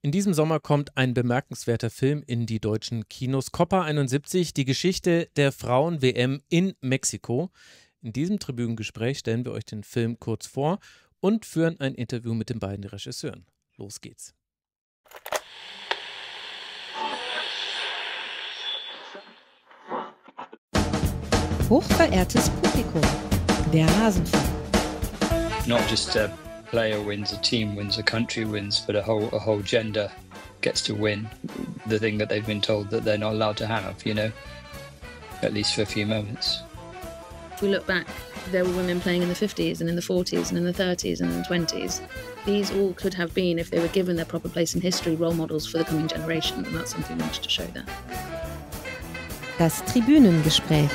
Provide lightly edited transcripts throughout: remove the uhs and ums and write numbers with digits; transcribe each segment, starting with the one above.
In diesem Sommer kommt ein bemerkenswerter Film in die deutschen Kinos. Copa 71, die Geschichte der Frauen-WM in Mexiko. In diesem Tribünengespräch stellen wir euch den Film kurz vor und führen ein Interview mit den beiden Regisseuren. Los geht's. Hochverehrtes Publikum, der Rasenfunk. Not just a player wins, a team wins, a country wins, but a whole gender gets to win the thing that they've been told that they're not allowed to have, you know, at least for a few moments. If we look back, there were women playing in the 50s and in the 40s and in the 30s and in the 20s. These all could have been, if they were given their proper place in history, role models for the coming generation, and that's something we wanted to show there. Das Tribünengespräch.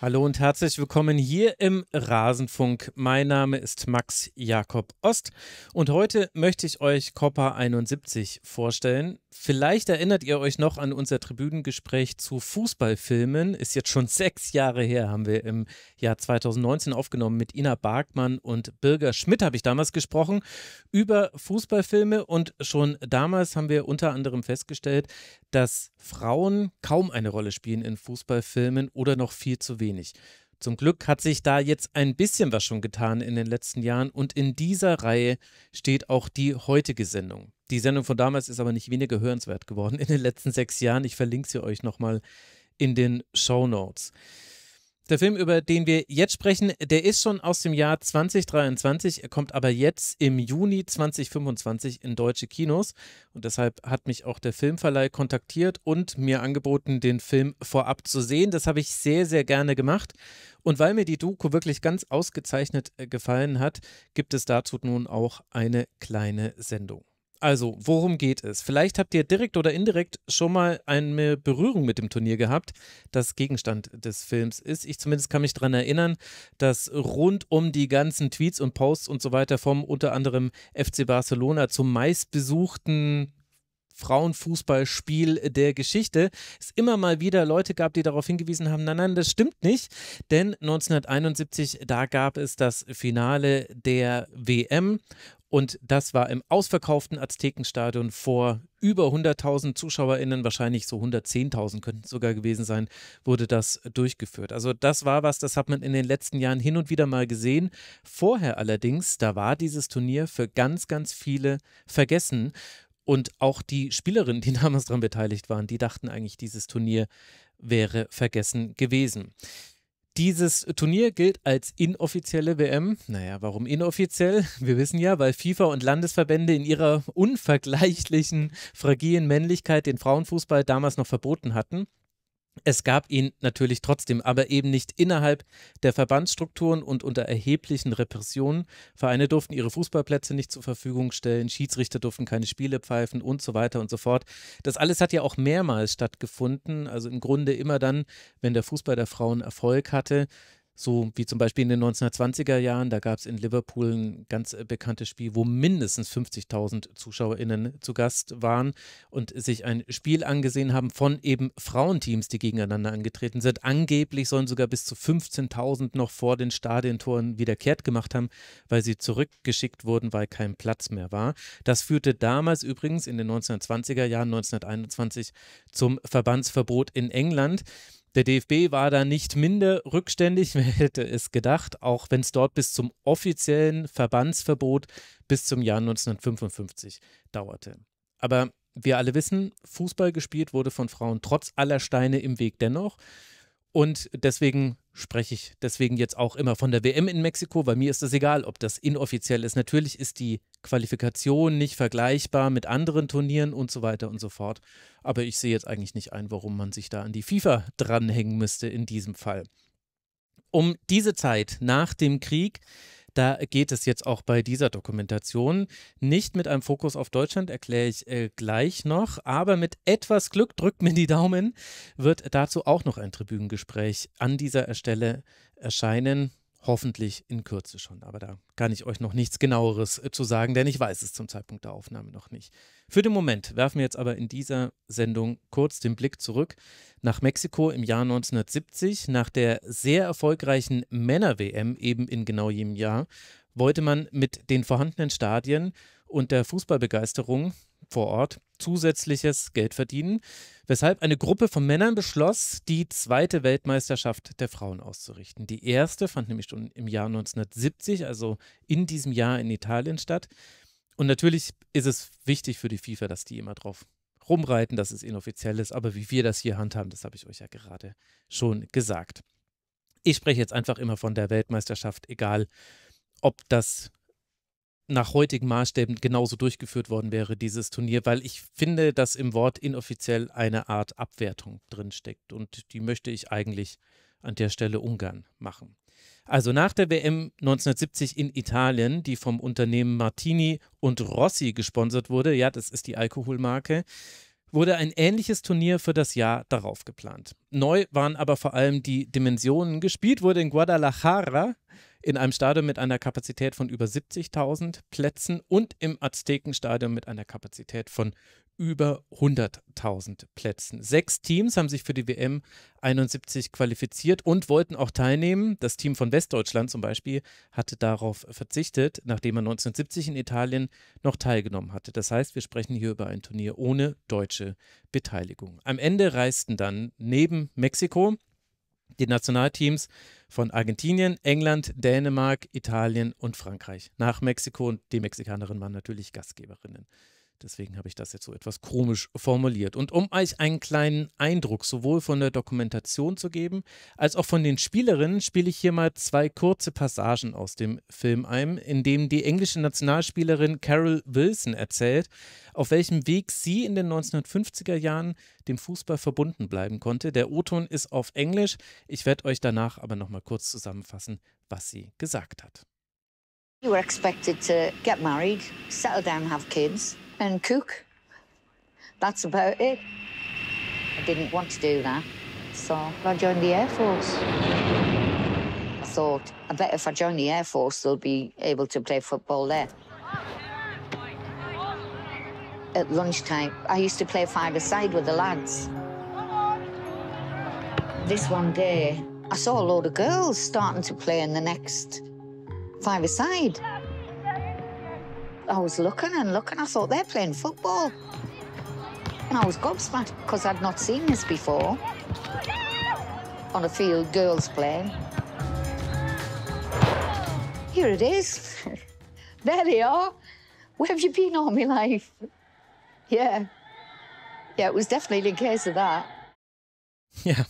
Hallo und herzlich willkommen hier im Rasenfunk. Mein Name ist Max Jakob Ost und heute möchte ich euch Copa 71 vorstellen. Vielleicht erinnert ihr euch noch an unser Tribünengespräch zu Fußballfilmen. Ist jetzt schon 6 Jahre her, haben wir im Jahr 2019 aufgenommen. Mit Ina Barkmann und Birger Schmidt habe ich damals gesprochen über Fußballfilme und schon damals haben wir unter anderem festgestellt, dass Frauen kaum eine Rolle spielen in Fußballfilmen oder noch viel zu wenig. Zum Glück hat sich da jetzt ein bisschen was schon getan in den letzten Jahren und in dieser Reihe steht auch die heutige Sendung. Die Sendung von damals ist aber nicht weniger hörenswert geworden in den letzten 6 Jahren. Ich verlinke sie euch nochmal in den Shownotes. Der Film, über den wir jetzt sprechen, der ist schon aus dem Jahr 2023, er kommt aber jetzt im Juni 2025 in deutsche Kinos und deshalb hat mich auch der Filmverleih kontaktiert und mir angeboten, den Film vorab zu sehen. Das habe ich sehr, sehr gerne gemacht und weil mir die Doku wirklich ganz ausgezeichnet gefallen hat, gibt es dazu nun auch eine kleine Sendung. Also, worum geht es? Vielleicht habt ihr direkt oder indirekt schon mal eine Berührung mit dem Turnier gehabt, das Gegenstand des Films ist. Ich zumindest kann mich daran erinnern, dass rund um die ganzen Tweets und Posts und so weiter vom unter anderem FC Barcelona zum meistbesuchten Frauenfußballspiel der Geschichte es immer mal wieder Leute gab, die darauf hingewiesen haben, nein, das stimmt nicht, denn 1971, da gab es das Finale der WM und das war im ausverkauften Atzekenstadion vor über 100.000 ZuschauerInnen, wahrscheinlich so 110.000 könnten es sogar gewesen sein, wurde das durchgeführt. Also das war was, das hat man in den letzten Jahren hin und wieder mal gesehen. Vorher allerdings, da war dieses Turnier für ganz, ganz viele vergessen. Und auch die Spielerinnen, die damals daran beteiligt waren, die dachten eigentlich, dieses Turnier wäre vergessen gewesen. Dieses Turnier gilt als inoffizielle WM. Naja, warum inoffiziell? Wir wissen ja, weil FIFA und Landesverbände in ihrer unvergleichlichen, fragilen Männlichkeit den Frauenfußball damals noch verboten hatten. Es gab ihn natürlich trotzdem, aber eben nicht innerhalb der Verbandsstrukturen und unter erheblichen Repressionen. Vereine durften ihre Fußballplätze nicht zur Verfügung stellen, Schiedsrichter durften keine Spiele pfeifen und so weiter und so fort. Das alles hat ja auch mehrmals stattgefunden, also im Grunde immer dann, wenn der Fußball der Frauen Erfolg hatte. So wie zum Beispiel in den 1920er Jahren, da gab es in Liverpool ein ganz bekanntes Spiel, wo mindestens 50.000 ZuschauerInnen zu Gast waren und sich ein Spiel angesehen haben von eben Frauenteams, die gegeneinander angetreten sind. Angeblich sollen sogar bis zu 15.000 noch vor den Stadiontoren wieder kehrt gemacht haben, weil sie zurückgeschickt wurden, weil kein Platz mehr war. Das führte damals übrigens in den 1920er Jahren, 1921, zum Verbandsverbot in England. Der DFB war da nicht minder rückständig, wer hätte es gedacht, auch wenn es dort bis zum offiziellen Verbandsverbot bis zum Jahr 1955 dauerte. Aber wir alle wissen, Fußball gespielt wurde von Frauen trotz aller Steine im Weg dennoch. Und deswegen spreche ich jetzt auch immer von der WM in Mexiko, weil mir ist es egal, ob das inoffiziell ist. Natürlich ist die Qualifikation nicht vergleichbar mit anderen Turnieren und so weiter und so fort. Aber ich sehe jetzt eigentlich nicht ein, warum man sich da an die FIFA dranhängen müsste in diesem Fall. Um diese Zeit nach dem Krieg, da geht es jetzt auch bei dieser Dokumentation nicht mit einem Fokus auf Deutschland, erkläre ich gleich noch, aber mit etwas Glück, drückt mir die Daumen, wird dazu auch noch ein Tribünengespräch an dieser Stelle erscheinen. Hoffentlich in Kürze schon, aber da kann ich euch noch nichts Genaueres zu sagen, denn ich weiß es zum Zeitpunkt der Aufnahme noch nicht. Für den Moment werfen wir jetzt aber in dieser Sendung kurz den Blick zurück nach Mexiko im Jahr 1970. Nach der sehr erfolgreichen Männer-WM eben in genau jenem Jahr wollte man mit den vorhandenen Stadien und der Fußballbegeisterung vor Ort zusätzliches Geld verdienen, weshalb eine Gruppe von Männern beschloss, die zweite Weltmeisterschaft der Frauen auszurichten. Die erste fand nämlich schon im Jahr 1970, also in diesem Jahr in Italien statt. Und natürlich ist es wichtig für die FIFA, dass die immer drauf rumreiten, dass es inoffiziell ist. Aber wie wir das hier handhaben, das habe ich euch ja gerade schon gesagt. Ich spreche jetzt einfach immer von der Weltmeisterschaft, egal ob das nach heutigen Maßstäben genauso durchgeführt worden wäre, dieses Turnier, weil ich finde, dass im Wort inoffiziell eine Art Abwertung drinsteckt und die möchte ich eigentlich an der Stelle ungern machen. Also nach der WM 1970 in Italien, die vom Unternehmen Martini und Rossi gesponsert wurde, ja, das ist die Alkoholmarke, wurde ein ähnliches Turnier für das Jahr darauf geplant. Neu waren aber vor allem die Dimensionen. Gespielt wurde in Guadalajara in einem Stadion mit einer Kapazität von über 70.000 Plätzen und im Atzekenstadion mit einer Kapazität von über 100.000 Plätzen. 6 Teams haben sich für die WM 71 qualifiziert und wollten auch teilnehmen. Das Team von Westdeutschland zum Beispiel hatte darauf verzichtet, nachdem er 1970 in Italien noch teilgenommen hatte. Das heißt, wir sprechen hier über ein Turnier ohne deutsche Beteiligung. Am Ende reisten dann neben Mexiko die Nationalteams von Argentinien, England, Dänemark, Italien und Frankreich nach Mexiko und die Mexikanerinnen waren natürlich Gastgeberinnen. Deswegen habe ich das jetzt so etwas komisch formuliert. Und um euch einen kleinen Eindruck sowohl von der Dokumentation zu geben, als auch von den Spielerinnen, spiele ich hier mal 2 kurze Passagen aus dem Film ein, in dem die englische Nationalspielerin Carol Wilson erzählt, auf welchem Weg sie in den 1950er Jahren dem Fußball verbunden bleiben konnte. Der O-Ton ist auf Englisch. Ich werde euch danach aber noch mal kurz zusammenfassen, was sie gesagt hat. You were expected to get married, settle down, have kids and cook. That's about it. I didn't want to do that, so I joined the Air Force. I thought, I bet if I join the Air Force, they'll be able to play football there. At lunchtime, I used to play five-a-side with the lads. This one day, I saw a load of girls starting to play in the next five-a-side. I was looking and looking. I thought, they're playing football. And I was gobsmacked because I'd not seen this before. On a field, girls playing. Here it is. There they are. Where have you been all my life? Yeah. Yeah, it was definitely a case of that. Ja,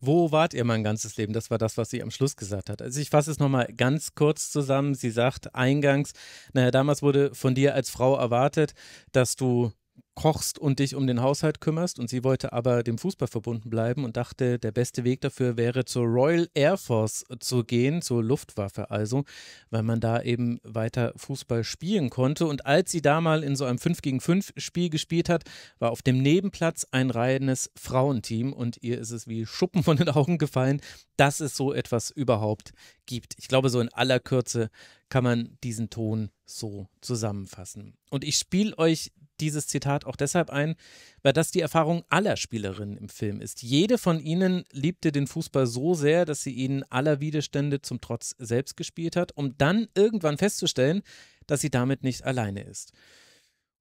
wo wart ihr mein ganzes Leben? Das war das, was sie am Schluss gesagt hat. Also ich fasse es nochmal ganz kurz zusammen. Sie sagt eingangs, naja, damals wurde von dir als Frau erwartet, dass du kochst und dich um den Haushalt kümmerst und sie wollte aber dem Fußball verbunden bleiben und dachte, der beste Weg dafür wäre zur Royal Air Force zu gehen, zur Luftwaffe also, weil man da eben weiter Fußball spielen konnte und als sie da mal in so einem 5-gegen-5 Spiel gespielt hat, war auf dem Nebenplatz ein reines Frauenteam und ihr ist es wie Schuppen von den Augen gefallen, dass es so etwas überhaupt gibt. Ich glaube, so in aller Kürze kann man diesen Ton so zusammenfassen. Und ich spiele euch dieses Zitat auch deshalb ein, weil das die Erfahrung aller Spielerinnen im Film ist. Jede von ihnen liebte den Fußball so sehr, dass sie ihn aller Widerstände zum Trotz selbst gespielt hat, um dann irgendwann festzustellen, dass sie damit nicht alleine ist.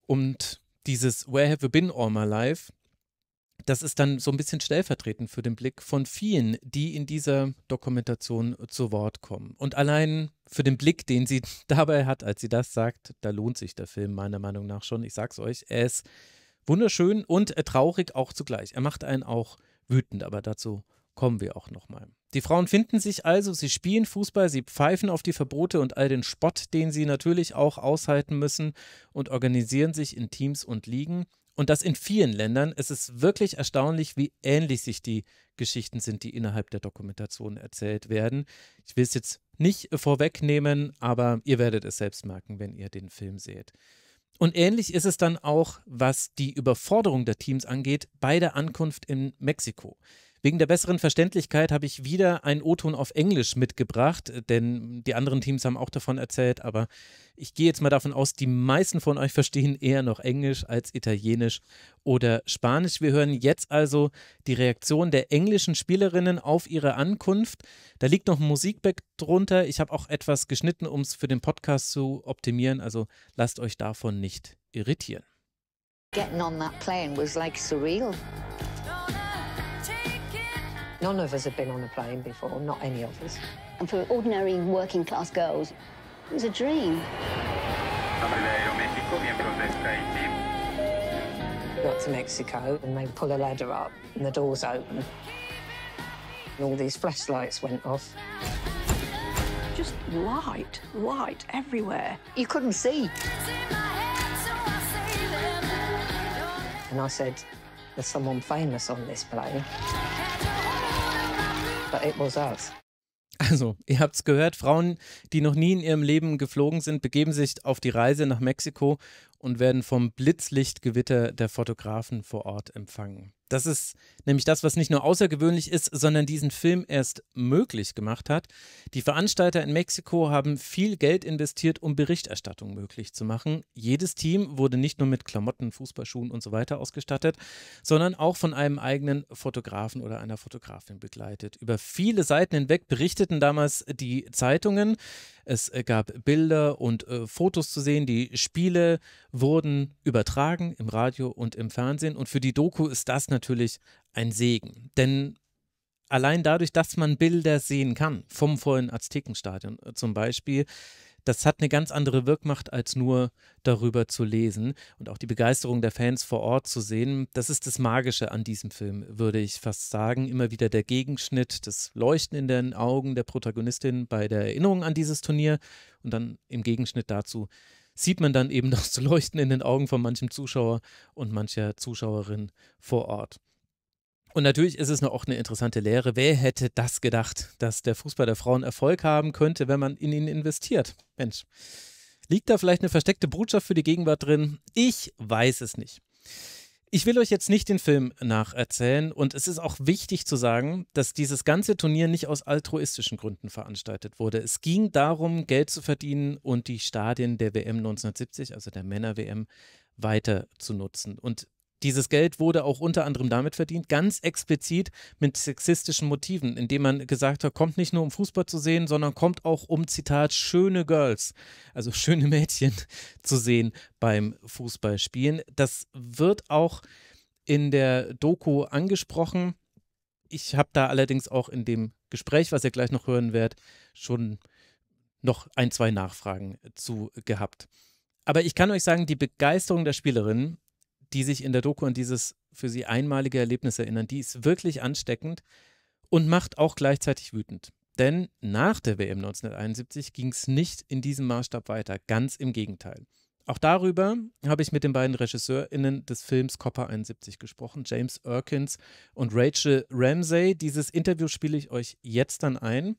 Und dieses Where have you been all my life, das ist dann so ein bisschen stellvertretend für den Blick von vielen, die in dieser Dokumentation zu Wort kommen. Und allein für den Blick, den sie dabei hat, als sie das sagt, da lohnt sich der Film meiner Meinung nach schon. Ich sag's euch, er ist wunderschön und traurig auch zugleich. Er macht einen auch wütend, aber dazu kommen wir auch nochmal. Die Frauen finden sich also, sie spielen Fußball, sie pfeifen auf die Verbote und all den Spott, den sie natürlich auch aushalten müssen und organisieren sich in Teams und Ligen. Und das in vielen Ländern. Es ist wirklich erstaunlich, wie ähnlich sich die Geschichten sind, die innerhalb der Dokumentation erzählt werden. Ich will es jetzt nicht vorwegnehmen, aber ihr werdet es selbst merken, wenn ihr den Film seht. Und ähnlich ist es dann auch, was die Überforderung der Teams angeht, bei der Ankunft in Mexiko. Wegen der besseren Verständlichkeit habe ich wieder einen O-Ton auf Englisch mitgebracht, denn die anderen Teams haben auch davon erzählt, aber ich gehe jetzt mal davon aus, die meisten von euch verstehen eher noch Englisch als Italienisch oder Spanisch. Wir hören jetzt also die Reaktion der englischen Spielerinnen auf ihre Ankunft. Da liegt noch ein Musikback drunter. Ich habe auch etwas geschnitten, um es für den Podcast zu optimieren, also lasst euch davon nicht irritieren. Getting on that plane was like surreal. None of us had been on a plane before, not any of us. And for ordinary working class girls, it was a dream. Got to Mexico and they pull a ladder up and the doors open. And all these flashlights went off. Just light everywhere. You couldn't see. And I said, there's someone famous on this plane. But it was us. Also, ihr habt es gehört, Frauen, die noch nie in ihrem Leben geflogen sind, begeben sich auf die Reise nach Mexiko und werden vom Blitzlichtgewitter der Fotografen vor Ort empfangen. Das ist nämlich das, was nicht nur außergewöhnlich ist, sondern diesen Film erst möglich gemacht hat. Die Veranstalter in Mexiko haben viel Geld investiert, um Berichterstattung möglich zu machen. Jedes Team wurde nicht nur mit Klamotten, Fußballschuhen und so weiter ausgestattet, sondern auch von einem eigenen Fotografen oder einer Fotografin begleitet. Über viele Seiten hinweg berichteten damals die Zeitungen. Es gab Bilder und Fotos zu sehen. Die Spiele wurden übertragen im Radio und im Fernsehen. Und für die Doku ist das natürlich ein Segen. Denn allein dadurch, dass man Bilder sehen kann, vom vollen Atzekenstadion zum Beispiel, das hat eine ganz andere Wirkmacht, als nur darüber zu lesen. Und auch die Begeisterung der Fans vor Ort zu sehen, das ist das Magische an diesem Film, würde ich fast sagen. Immer wieder der Gegenschnitt, das Leuchten in den Augen der Protagonistin bei der Erinnerung an dieses Turnier. Und dann im Gegenschnitt dazu sieht man dann eben das Leuchten in den Augen von manchem Zuschauer und mancher Zuschauerin vor Ort. Und natürlich ist es noch auch eine interessante Lehre. Wer hätte das gedacht, dass der Fußball der Frauen Erfolg haben könnte, wenn man in ihn investiert? Mensch, liegt da vielleicht eine versteckte Botschaft für die Gegenwart drin? Ich weiß es nicht. Ich will euch jetzt nicht den Film nacherzählen und es ist auch wichtig zu sagen, dass dieses ganze Turnier nicht aus altruistischen Gründen veranstaltet wurde. Es ging darum, Geld zu verdienen und die Stadien der WM 1970, also der Männer-WM, weiter zu nutzen. Und dieses Geld wurde auch unter anderem damit verdient, ganz explizit mit sexistischen Motiven, indem man gesagt hat, kommt nicht nur um Fußball zu sehen, sondern kommt auch um, Zitat, schöne Girls, also schöne Mädchen zu sehen beim Fußballspielen. Das wird auch in der Doku angesprochen. Ich habe da allerdings auch in dem Gespräch, was ihr gleich noch hören werdet, schon noch ein, zwei Nachfragen zu gehabt. Aber ich kann euch sagen, die Begeisterung der Spielerinnen, die sich in der Doku an dieses für sie einmalige Erlebnis erinnern, die ist wirklich ansteckend und macht auch gleichzeitig wütend. Denn nach der WM 1971 ging es nicht in diesem Maßstab weiter, ganz im Gegenteil. Auch darüber habe ich mit den beiden RegisseurInnen des Films Copa 71 gesprochen, James Erskine und Rachel Ramsay. Dieses Interview spiele ich euch jetzt dann ein.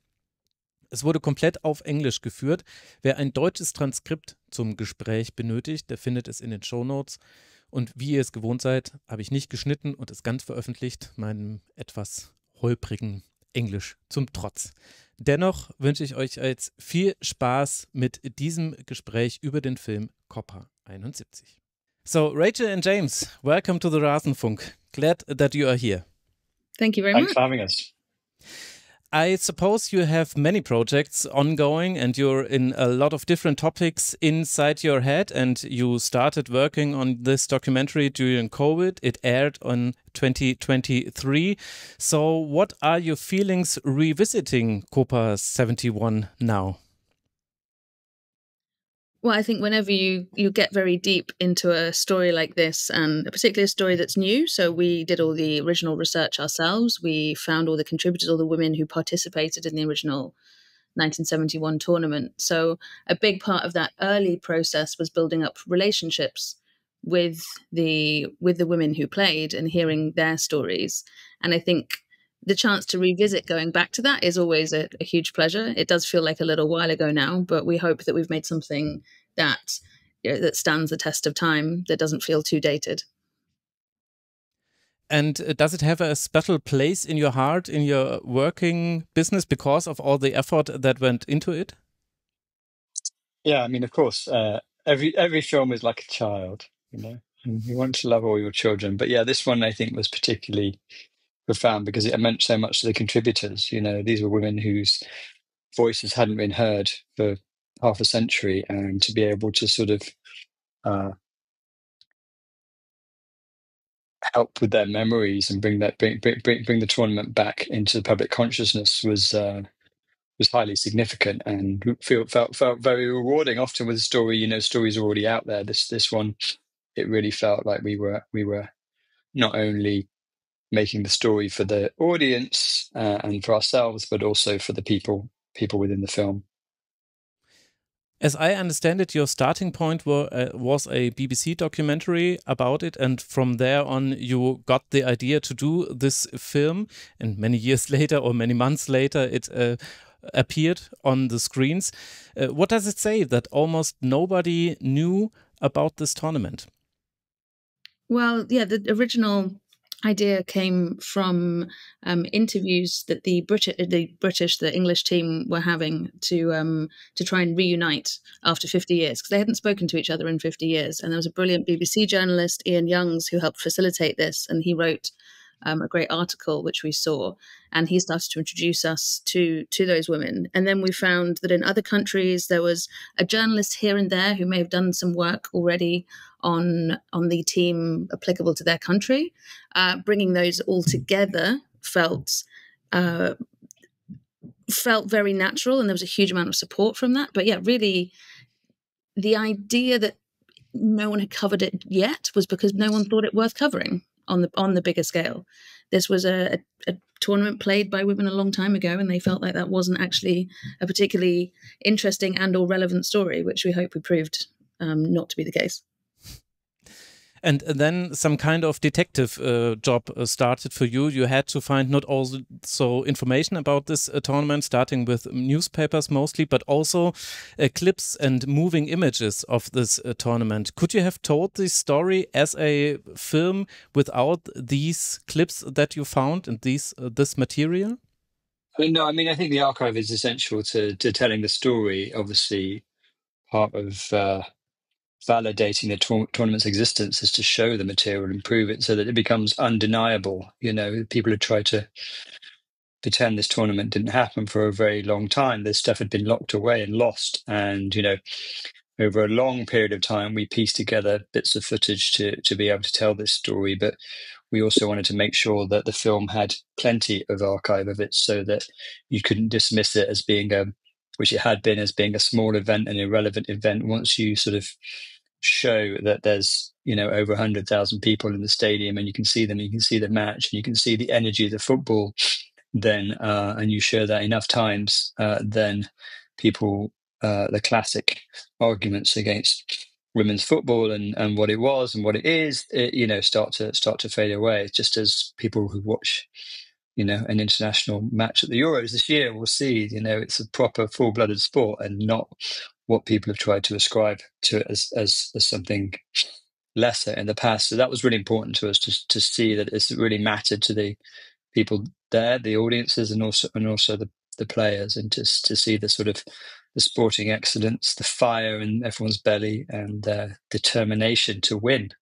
Es wurde komplett auf Englisch geführt. Wer ein deutsches Transkript zum Gespräch benötigt, der findet es in den Shownotes. Und wie ihr es gewohnt seid, habe ich nicht geschnitten und es ganz veröffentlicht, meinem etwas holprigen Englisch zum Trotz. Dennoch wünsche ich euch jetzt viel Spaß mit diesem Gespräch über den Film Copa 71. So, Rachel and James, welcome to the Rasenfunk. Glad that you are here. Thank you very much. Thanks for having us. I suppose you have many projects ongoing and you're in a lot of different topics inside your head, and you started working on this documentary during COVID. It aired on 2023. So what are your feelings revisiting Copa 71 now? Well, I think whenever you get very deep into a story like this, and particularly a story that's new, so we did all the original research ourselves. We found all the contributors, all the women who participated in the original 1971 tournament. So a big part of that early process was building up relationships with the women who played and hearing their stories. And I think the chance to revisit going back to that is always a huge pleasure. It does feel like a little while ago now, but we hope that we've made something that that stands the test of time, that doesn't feel too dated. And does it have a special place in your heart, in your working business, because of all the effort that went into it? Yeah, I mean, of course, every film is like a child, and you want to love all your children. But yeah, this one I think was particularly profound because it meant so much to the contributors. These were women whose voices hadn't been heard for half a century, and to be able to sort of help with their memories and bring the tournament back into the public consciousness was highly significant and felt very rewarding. Often with a story, stories are already out there. This one, it really felt like we were not only making the story for the audience and for ourselves, but also for the people within the film. As I understand it, your starting point was a BBC documentary about it, and from there on you got the idea to do this film, and many years later or many months later it appeared on the screens. What does it say that almost nobody knew about this tournament? Well, yeah, the original idea came from interviews that the English team were having to try and reunite after 50 years, because they hadn't spoken to each other in 50 years. And there was a brilliant BBC journalist, Ian Youngs, who helped facilitate this, and he wrote a great article which we saw, and he started to introduce us to those women. And then we found that in other countries there was a journalist here and there who may have done some work already on the team applicable to their country. Bringing those all together felt very natural, and there was a huge amount of support from that. But yeah, really, the idea that no one had covered it yet was because no one thought it worth covering on the bigger scale. This was a tournament played by women a long time ago, and they felt like that wasn't actually a particularly interesting and or relevant story, which we hope we proved not to be the case. And then some kind of detective job started for you. You had to find not also information about this tournament, starting with newspapers mostly, but also clips and moving images of this tournament. Could you have told this story as a film without these clips that you found and this material? No, I mean, I think the archive is essential to telling the story. Obviously, part of validating the tournament's existence is to show the material and prove it so that it becomes undeniable. People had tried to pretend this tournament didn't happen for a very long time. This stuff had been locked away and lost. And, over a long period of time, we pieced together bits of footage to be able to tell this story. But we also wanted to make sure that the film had plenty of archive of it so that you couldn't dismiss it as being which it had been, as being a small event, an irrelevant event. Once you sort of show that there's, over 100,000 people in the stadium, and you can see them, you can see the match, and you can see the energy of the football, then, and you show that enough times, then people, the classic arguments against women's football and what it was and what it is, start to fade away. Just as people who watch an international match at the Euros this year will see, it's a proper full-blooded sport and not what people have tried to ascribe to it as something lesser in the past. So that was really important to us to see that it's really mattered to the people there, the audiences, and also the players, and just to see the sort of the sporting excellence, the fire in everyone's belly, and determination to win.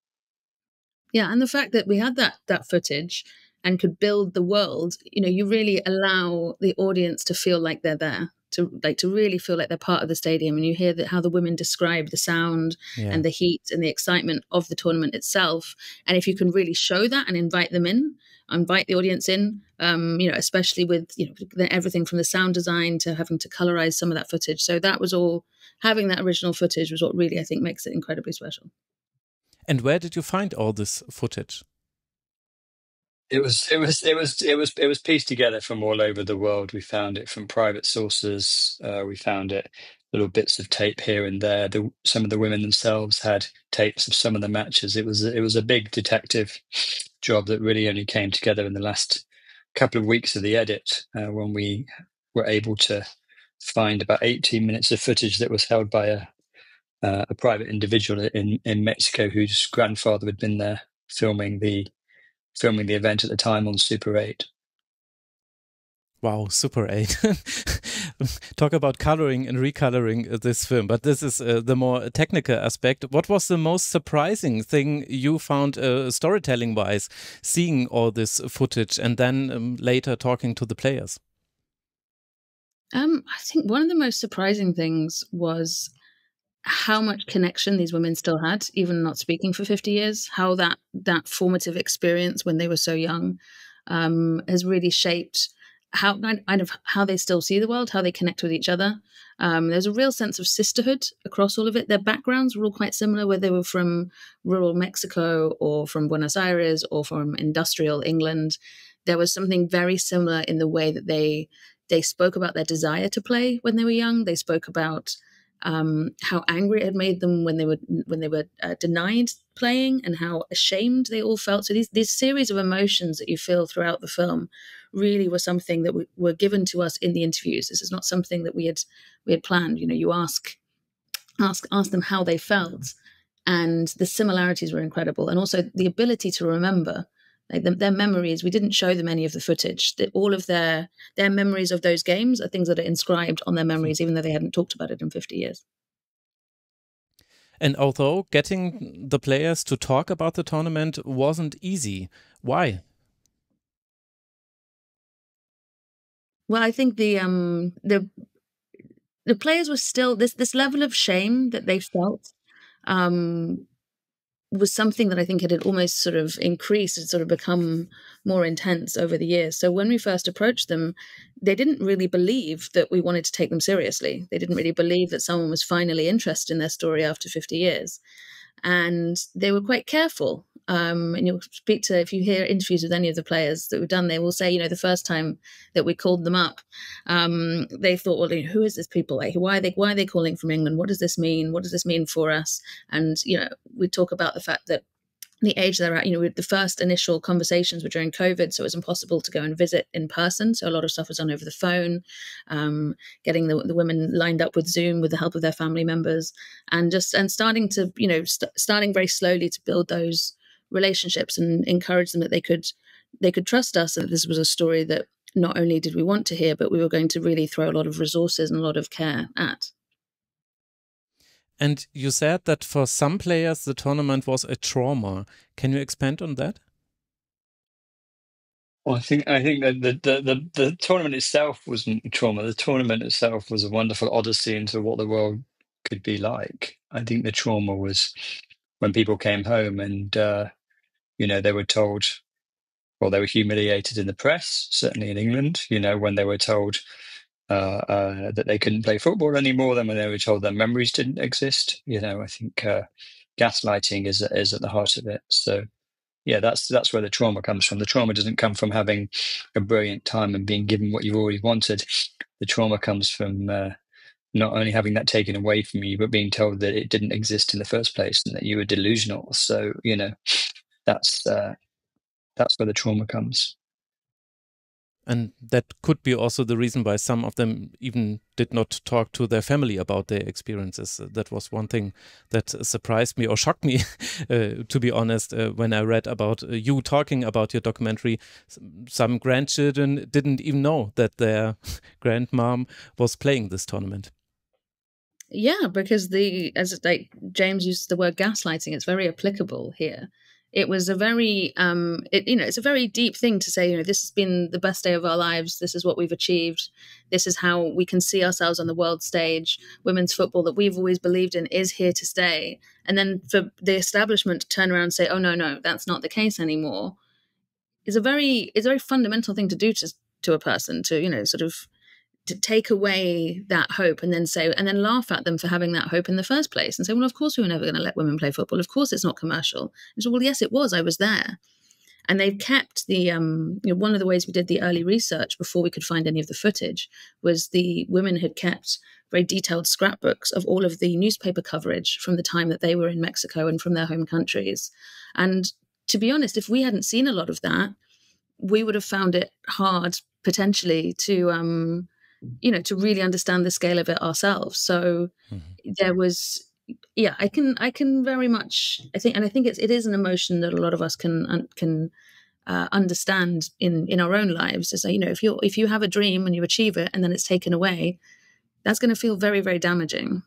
Yeah, and the fact that we had that footage and could build the world, you really allow the audience to feel like they're there, to really feel like they're part of the stadium. And you hear how the women describe the sound and the heat and the excitement of the tournament itself. And if you can really show that and invite the audience in, especially with, everything from the sound design to having to colorize some of that footage. So that was all, having that original footage was what really, I think, makes it incredibly special. And where did you find all this footage? It was pieced together from all over the world. We found it from private sources. We found it little bits of tape here and there. Some of the women themselves had tapes of some of the matches. It was a big detective job that really only came together in the last couple of weeks of the edit, when we were able to find about 18 minutes of footage that was held by a private individual in Mexico whose grandfather had been there filming the filming the event at the time on Super 8. Wow, Super 8. Talk about coloring and recoloring this film. But this is the more technical aspect. What was the most surprising thing you found storytelling-wise, seeing all this footage and then later talking to the players? I think one of the most surprising things was how much connection these women still had, even not speaking for 50 years, how that formative experience when they were so young has really shaped how they still see the world, how they connect with each other. There's a real sense of sisterhood across all of it. Their backgrounds were all quite similar, whether they were from rural Mexico or from Buenos Aires or from industrial England. There was something very similar in the way that they spoke about their desire to play when they were young. They spoke about how angry it had made them when they were denied playing, and how ashamed they all felt. So these series of emotions that you feel throughout the film really were something that were given to us in the interviews. This is not something that we had planned. You ask them how they felt, and the similarities were incredible, and also the ability to remember. Like their memories, we didn't show them any of the footage. All of their memories of those games are things that are inscribed on their memories, even though they hadn't talked about it in 50 years. And although getting the players to talk about the tournament wasn't easy, why? Well, I think the players were still this level of shame that they felt was something that I think had almost sort of increased, had sort of become more intense over the years. So when we first approached them, they didn't really believe that we wanted to take them seriously. They didn't really believe that someone was finally interested in their story after 50 years. And they were quite careful. And you'll speak to, if you hear interviews with any of the players that we've done, they will say, the first time that we called them up, they thought, well, who is this people? Like, why are they calling from England? What does this mean? What does this mean for us? And, we talk about the fact that the age they're at, the first initial conversations were during COVID, so it was impossible to go and visit in person. So a lot of stuff was done over the phone, getting the women lined up with Zoom with the help of their family members, and starting to, starting very slowly to build those relationships and encourage them that they could trust us, and that this was a story that not only did we want to hear, but we were going to really throw a lot of resources and a lot of care at. And you said that for some players the tournament was a trauma. Can you expand on that? Well, I think that the tournament itself wasn't a trauma. The tournament itself was a wonderful odyssey into what the world could be like. I think the trauma was when people came home and they were told, well, they were humiliated in the press, certainly in England. When they were told that they couldn't play football anymore, then when they were told their memories didn't exist. I think gaslighting is at the heart of it. So yeah, that's where the trauma comes from. The trauma doesn't come from having a brilliant time and being given what you've already wanted. The trauma comes from not only having that taken away from you, but being told that it didn't exist in the first place and that you were delusional. So that's where the trauma comes. And that could be also the reason why some of them even did not talk to their family about their experiences. That was one thing that surprised me or shocked me, to be honest, when I read about you talking about your documentary. Some grandchildren didn't even know that their grandmom was playing this tournament. Yeah, because as James used the word gaslighting, it's very applicable here. It was a very, it's a very deep thing to say, this has been the best day of our lives. This is what we've achieved. This is how we can see ourselves on the world stage. Women's football that we've always believed in is here to stay. And then for the establishment to turn around and say, oh, no, that's not the case anymore, is a very fundamental thing to do to a person, to, sort of to take away that hope and then laugh at them for having that hope in the first place and say, well, of course we were never going to let women play football. Of course it's not commercial. And so, well, yes, it was. I was there. And they've kept the, one of the ways we did the early research before we could find any of the footage was the women had kept very detailed scrapbooks of all of the newspaper coverage from the time that they were in Mexico and from their home countries. And to be honest, if we hadn't seen a lot of that, we would have found it hard potentially to really understand the scale of it ourselves. So there was, I can very much, I think it is an emotion that a lot of us can understand in our own lives. To say, if you have a dream and you achieve it and then it's taken away, that's going to feel very, very damaging.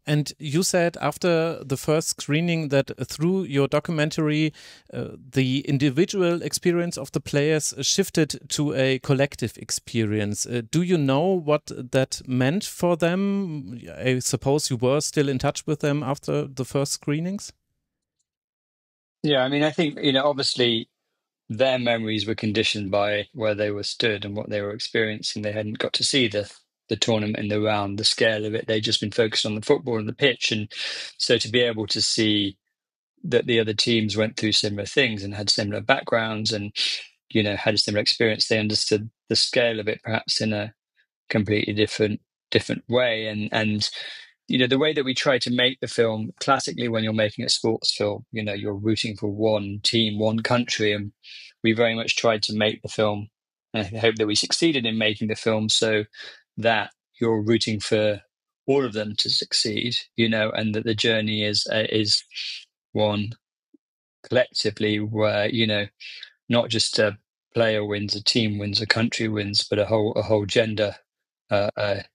And you said after the first screening that through your documentary, the individual experience of the players shifted to a collective experience. Do you know what that meant for them? I suppose you were still in touch with them after the first screenings? Yeah, I mean, I think, obviously their memories were conditioned by where they were stood and what they were experiencing. They hadn't got to see the tournament and the round, the scale of it. They'd just been focused on the football and the pitch. And so to be able to see that the other teams went through similar things and had similar backgrounds and, had a similar experience, they understood the scale of it perhaps in a completely different way. And the way that we try to make the film, classically when you're making a sports film, you're rooting for one team, one country, and we very much tried to make the film, and I hope that we succeeded in making the film so that you're rooting for all of them to succeed, and that the journey is one collectively where, not just a player wins, a team wins, a country wins, but a whole gender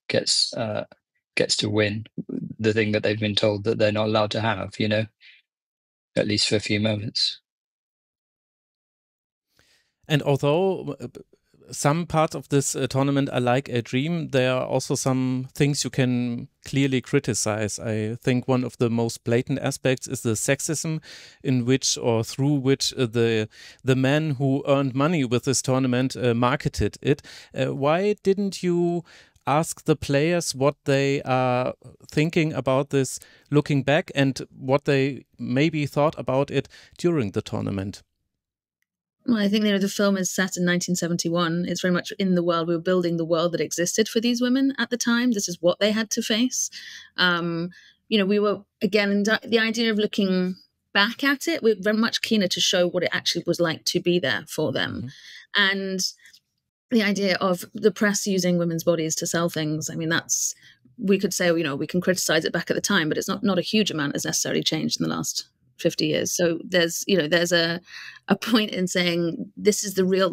gets to win the thing that they've been told that they're not allowed to have, at least for a few moments. And although some parts of this tournament are like a dream, there are also some things you can clearly criticize. I think one of the most blatant aspects is the sexism in which or through which the men who earned money with this tournament marketed it. Why didn't you ask the players what they are thinking about this looking back and what they maybe thought about it during the tournament? Well, I think the film is set in 1971. It's very much in the world. We were building the world that existed for these women at the time. This is what they had to face. We were, again, the idea of looking back at it, we're very much keener to show what it actually was like to be there for them. Mm-hmm. And the idea of the press using women's bodies to sell things, I mean, we could say, we can criticize it back at the time, but it's not a huge amount has necessarily changed in the last 50 years. So there's a point in saying this is the real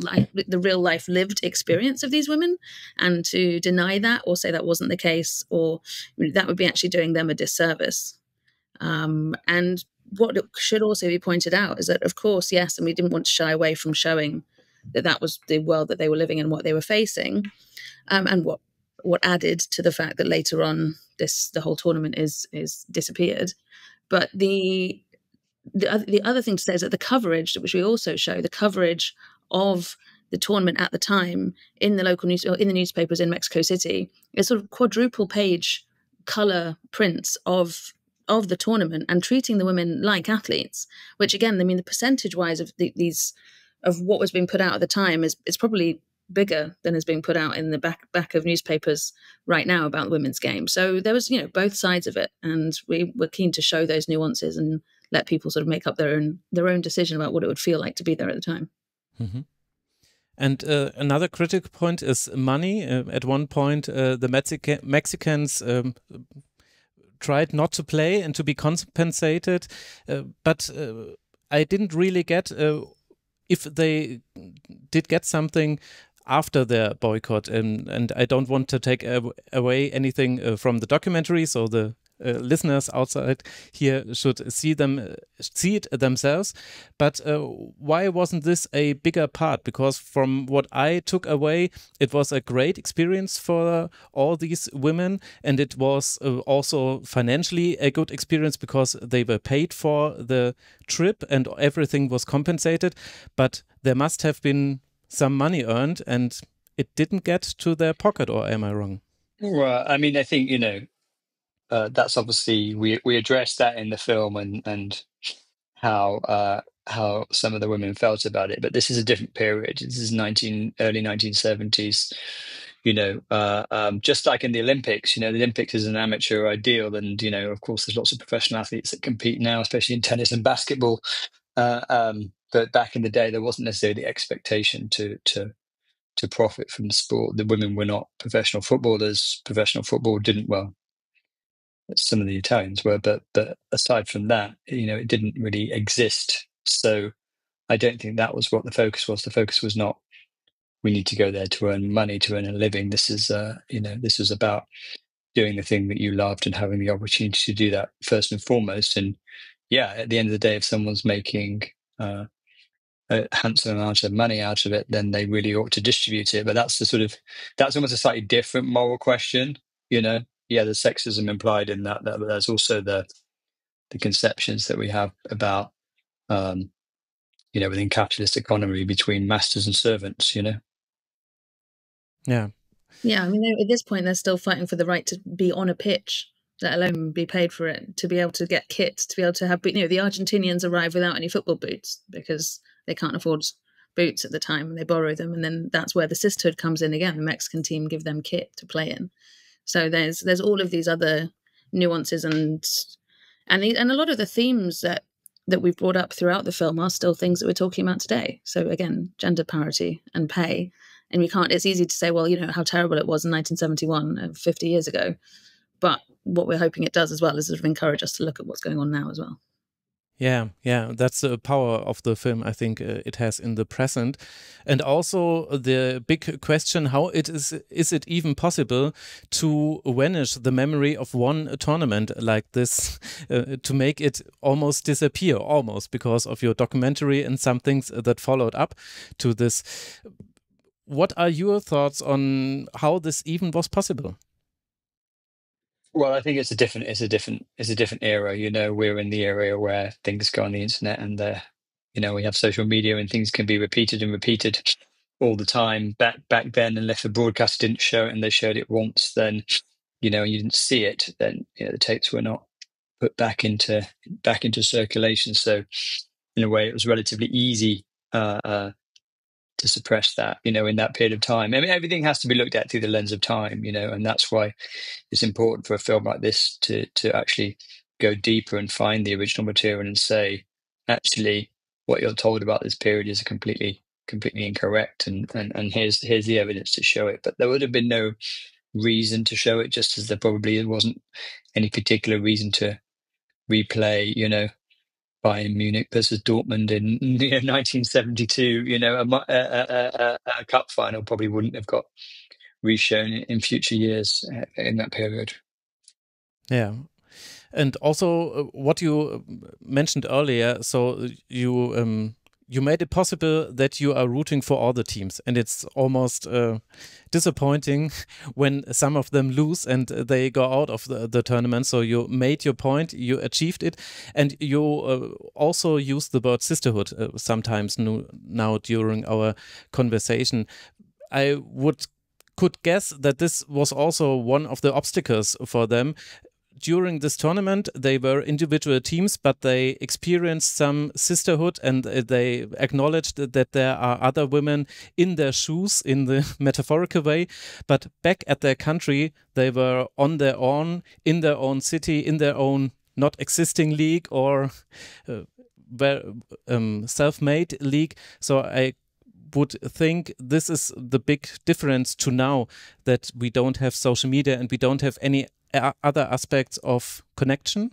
life lived experience of these women, and to deny that or say that wasn't the case, or that would be actually doing them a disservice. And what should also be pointed out is that, of course, yes, and we didn't want to shy away from showing that was the world that they were living in, what they were facing, and what added to the fact that later on the whole tournament is disappeared. But the other thing to say is that the coverage, which we also show, the coverage of the tournament at the time in the local news, or in the newspapers in Mexico City, is sort of quadruple page color prints of the tournament and treating the women like athletes, which again, I mean, the percentage wise of of what was being put out at the time is probably bigger than is being put out in the back of newspapers right now about the women's game. So there was, both sides of it, and we were keen to show those nuances and let people sort of make up their own decision about what it would feel like to be there at the time. Mm-hmm. And another critical point is money. At one point, the Mexicans tried not to play and to be compensated, but I didn't really get if they did get something after their boycott, and I don't want to take away anything from the documentary, so the listeners outside here should see it themselves. But why wasn't this a bigger part? Because from what I took away, it was a great experience for all these women, and it was also financially a good experience because they were paid for the trip and everything was compensated. But there must have been some money earned, and it didn't get to their pocket, or am I wrong? Well, I mean, I think, that's obviously, we addressed that in the film and how some of the women felt about it. But this is a different period. This is early 1970s. Just like in the Olympics, the Olympics is an amateur ideal, and of course, there's lots of professional athletes that compete now, especially in tennis and basketball. But back in the day, there wasn't necessarily the expectation to profit from the sport. The women were not professional footballers. Professional football didn't, well, some of the Italians were, but aside from that, it didn't really exist. So I don't think that was what the focus was. The focus was not, we need to go there to earn money, to earn a living. This is, this was about doing the thing that you loved and having the opportunity to do that first and foremost. And yeah, at the end of the day, if someone's making a handsome amount of money out of it, then they really ought to distribute it. But that's almost a slightly different moral question, Yeah, there's sexism implied in that, but there's also the conceptions that we have about, within capitalist economy between masters and servants, Yeah. Yeah, I mean, at this point, they're still fighting for the right to be on a pitch, let alone be paid for it, to be able to get kit, to be able to have, the Argentinians arrive without any football boots because they can't afford boots at the time and they borrow them. And then that's where the sisterhood comes in again. The Mexican team give them kit to play in. So there's all of these other nuances and a lot of the themes that we've brought up throughout the film are still things that we're talking about today. So again, gender parity and pay. And it's easy to say, well, how terrible it was in 1971, 50 years ago. But what we're hoping it does as well is sort of encourage us to look at what's going on now as well. Yeah, that's the power of the film, I think it has in the present. And also the big question, how is it even possible to vanish the memory of one tournament like this, to make it almost disappear, because of your documentary and some things that followed up to this. What are your thoughts on how this even was possible? Well, I think it's a different era. We're in the era where things go on the internet and we have social media and things can be repeated and repeated all the time. Back then, unless the broadcaster didn't show it and they showed it once, then you didn't see it, then the tapes were not put back into circulation. So in a way, it was relatively easy to suppress that, in that period of time. I mean, everything has to be looked at through the lens of time, and that's why it's important for a film like this to actually go deeper and find the original material and say, actually, what you're told about this period is completely incorrect, and here's the evidence to show it. But there would have been no reason to show it, just as there probably wasn't any particular reason to replay, Bayern Munich versus Dortmund in 1972, a cup final probably wouldn't have got reshown in future years in that period. Yeah. And also what you mentioned earlier, so you made it possible that you are rooting for all the teams, and it's almost disappointing when some of them lose and they go out of the tournament. So you made your point, you achieved it, and you also used the word sisterhood sometimes now during our conversation. I could guess that this was also one of the obstacles for them. During this tournament, they were individual teams, but they experienced some sisterhood, and they acknowledged that there are other women in their shoes in the metaphorical way. But back at their country, they were on their own, in their own city, in their own not existing league or self-made league. So I would think this is the big difference to now, that we don't have social media and we don't have any other aspects of connection.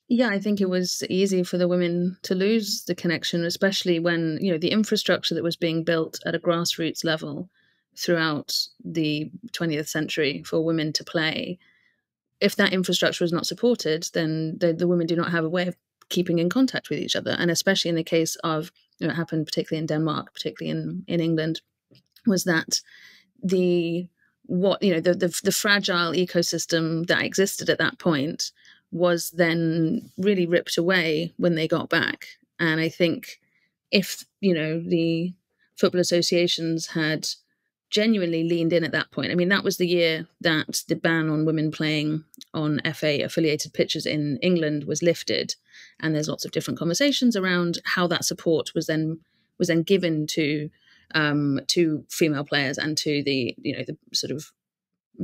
Yeah, I think it was easy for the women to lose the connection, especially when, the infrastructure that was being built at a grassroots level throughout the 20th century for women to play. If that infrastructure was not supported, then the women do not have a way of keeping in contact with each other. And especially in the case of, it happened particularly in Denmark, particularly in England, was that the fragile ecosystem that existed at that point was then really ripped away when they got back. And I think if, the football associations had genuinely leaned in at that point, I mean, that was the year that the ban on women playing on FA affiliated pitches in England was lifted. And there's lots of different conversations around how that support was then given to female players and to the sort of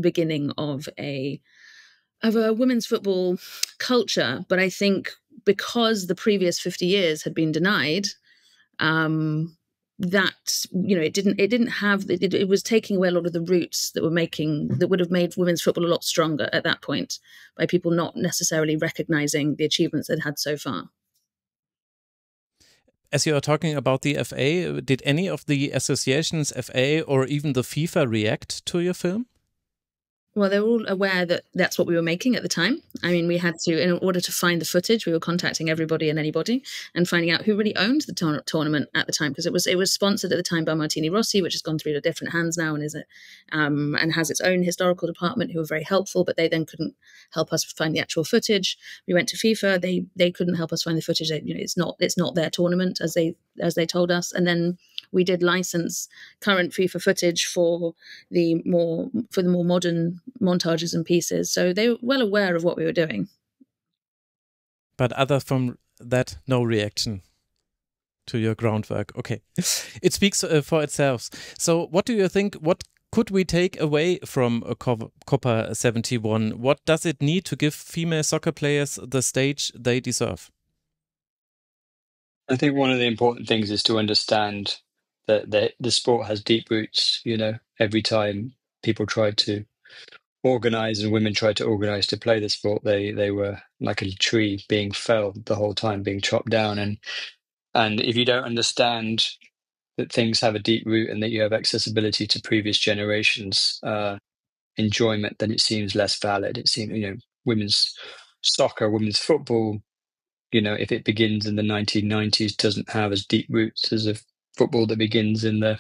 beginning of a women's football culture. But I think because the previous 50 years had been denied, that it was taking away a lot of the roots that would have made women's football a lot stronger at that point, by people not necessarily recognizing the achievements they'd had so far. as you are talking about the FA, did any of the associations, FA or even the FIFA, react to your film? Well, they were all aware that that's what we were making at the time. I mean, we had to, in order to find the footage, we were contacting everybody and anybody and finding out who really owned the tournament at the time, because it was sponsored at the time by Martini Rossi, which has gone through to different hands now and has its own historical department who were very helpful, but they then couldn't help us find the actual footage. We went to FIFA; they couldn't help us find the footage. It's not their tournament as they told us, and then we did license current FIFA footage for the more modern montages and pieces. So they were well aware of what we were doing. But other from that, no reaction to your groundwork. Okay. It speaks for itself. So what do you think, what could we take away from Copa 71? What does it need to give female soccer players the stage they deserve? I think one of the important things is to understand that the sport has deep roots. Every time people tried to organize and women tried to organize to play the sport, they were like a tree being felled the whole time, being chopped down. And if you don't understand that things have a deep root and that you have accessibility to previous generations' enjoyment, then it seems less valid. It seems, women's soccer, women's football, if it begins in the 1990s, doesn't have as deep roots as a football that begins in the